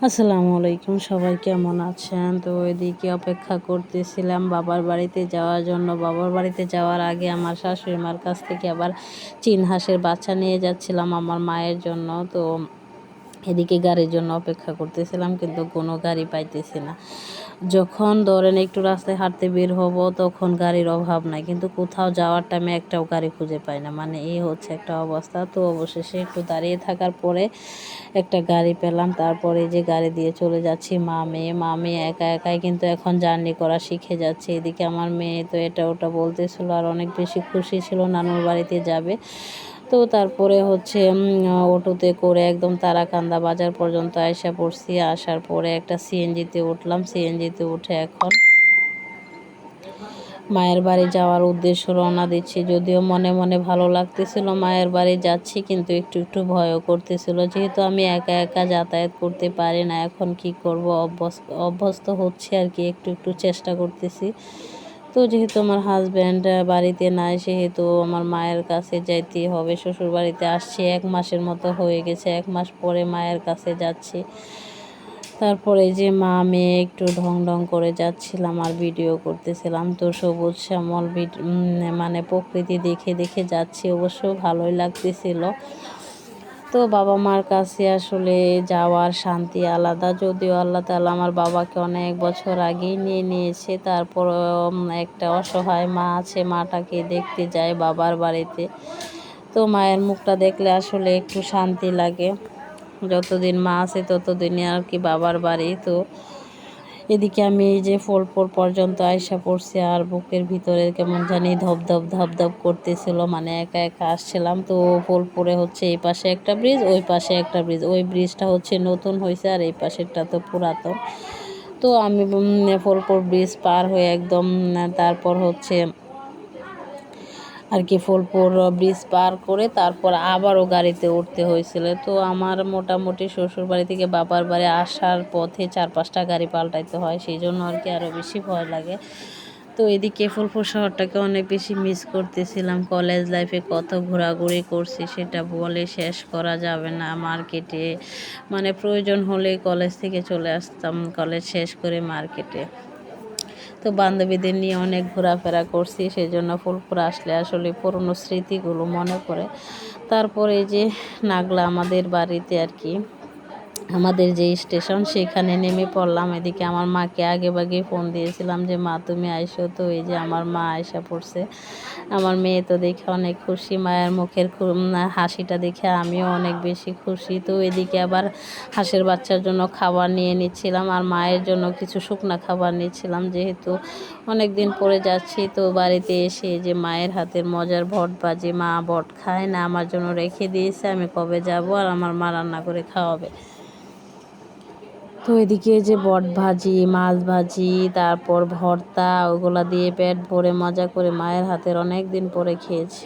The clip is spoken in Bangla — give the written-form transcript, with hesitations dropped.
আসসালামু আলাইকুম, সবাই কেমন আছেন? তো এদিকে অপেক্ষা করতেছিলাম বাবার বাড়িতে যাওয়ার জন্য। বাবার বাড়িতে যাওয়ার আগে আমার শাশুড়ি মার কাছ থেকে আবার চীন হাঁসের বাচ্চা নিয়ে যাচ্ছিলাম আমার মায়ের জন্য। তো এদিকে গাড়ির জন্য অপেক্ষা করতেছিলাম, কিন্তু কোনো গাড়ি পাইতেছি না। যখন ধরেন একটু রাস্তায় হাঁটতে বের হব তখন গাড়ির অভাব নাই, কিন্তু কোথাও যাওয়ার টাইমে একটাও গাড়ি খুঁজে পাই না। মানে এই হচ্ছে একটা অবস্থা। তো অবশেষে একটু দাঁড়িয়ে থাকার পরে একটা গাড়ি পেলাম। তারপরে যে গাড়ি দিয়ে চলে যাচ্ছি মা মেয়ে একা একাই কিন্তু এখন জার্নি করা শিখে যাচ্ছে। এদিকে আমার মেয়ে তো এটা ওটা বলতেছিল আর অনেক বেশি খুশি ছিল নানুর বাড়িতে যাবে। তো তারপরে হচ্ছে অটোতে করে একদম তারাকান্দা বাজার পর্যন্ত আইসা পড়ছি। আসার পরে একটা সিএনজিতে উঠলাম। সিএনজিতে উঠে এখন মায়ের বাড়ি যাওয়ার উদ্দেশ্য রওনা দিচ্ছি। যদিও মনে মনে ভালো লাগতেছিল মায়ের বাড়ি যাচ্ছি, কিন্তু একটু একটু ভয়ও করতেছিল, যেহেতু আমি একা একা যাতায়াত করতে পারি না। এখন কি করব, অভ্যস্ত হচ্ছে আর কি, একটু একটু চেষ্টা করতেছি। তো যেহেতু আমার হাজব্যান্ড বাড়িতে নাই, সেহেতু আমার মায়ের কাছে যাইতেই হবে। শ্বশুর বাড়িতে আসছি 1 মাসের মতো হয়ে গেছে, 1 মাস পরে মায়ের কাছে যাচ্ছি। তারপরে যে মা মেয়ে একটু ঢং ঢং করে যাচ্ছিলাম আর ভিডিও করতেছিলাম। তো সবুজ শ্যামল মানে প্রকৃতি দেখে দেখে যাচ্ছি, অবশ্য ভালোই লাগতেছিল। তো বাবা মার কাছে আসলে যাওয়ার শান্তি আলাদা। যদিও আল্লাহ তাআলা আমার বাবাকে অনেক বছর আগেই নিয়ে নিয়েছে, তারপর একটা অসহায় মা আছে, মাটাকে দেখতে যায় বাবার বাড়িতে। তো মায়ের মুখটা দেখলে আসলে একটু শান্তি লাগে। যতদিন মা আছে ততদিনই আর কি বাবার বাড়ি। তো এদিকে আমি এই যে ফলপুর পর্যন্ত আইসা পড়ছি, আর বুকের ভিতরে কেমন জানি ধপধপ ধপধপ করতেছিল, মানে একা একা আসছিলাম। তো ফলপুরে হচ্ছে এই পাশে একটা ব্রিজ, ওই পাশে একটা ব্রিজ। ওই ব্রিজটা হচ্ছে নতুন হয়েছে আর এই পাশেরটা তো পুরাতন। তো আমি ফলপুর ব্রিজ পার হয়ে একদম তারপর হচ্ছে আর কি ফুলপুর ব্রিজ পার করে তারপর আবারও গাড়িতে উঠতে হয়েছিল। তো আমার মোটামুটি শ্বশুর বাড়ি থেকে বাবার বাড়ি আসার পথে 4-5টা গাড়ি পাল্টাইতে হয়, সেই জন্য আর কি আরও বেশি ভয় লাগে। তো এদিকে ফুলপুর শহরটাকে অনেক বেশি মিস করতেছিলাম। কলেজ লাইফে কত ঘোরাঘুরি করছি সেটা বলে শেষ করা যাবে না। মার্কেটে মানে প্রয়োজন হলে কলেজ থেকে চলে আসতাম, কলেজ শেষ করে মার্কেটে। তো বান্ধবীদের নিয়ে অনেক ঘোরাফেরা করছি, সেই জন্য ফুলপুর আসলে আসলে পুরনো স্মৃতিগুলো মনে পড়ে। তারপরে এই যে নাগলা আমাদের বাড়িতে আর কি, আমাদের যে স্টেশন সেখানে নেমে পড়লাম। এদিকে আমার মাকে আগে ভাগে ফোন দিয়েছিলাম যে মা তুমি আইসো। তো এই যে আমার মা আইসা পড়ছে। আমার মেয়ে তো দেখে অনেক খুশি, মায়ের মুখের হাসিটা দেখে আমিও অনেক বেশি খুশি। তো এদিকে আবার হাঁসের বাচ্চার জন্য খাবার নিয়ে নিচ্ছিলাম আর মায়ের জন্য কিছু শুকনা খাবার নিচ্ছিলাম, যেহেতু অনেক দিন পরে যাচ্ছি। তো বাড়িতে এসে যে মায়ের হাতের মজার ভট ভাজি, মা ভট খায় না, আমার জন্য রেখে দিয়েছে, আমি কবে যাব আর আমার মা রান্না করে খাওয়াবে। তো এদিকে যে বট ভাজি, মাছ ভাজি, তারপর ভর্তা, ওগুলা দিয়ে পেট ভরে মজা করে মায়ের হাতের অনেক দিন পরে খেয়েছি।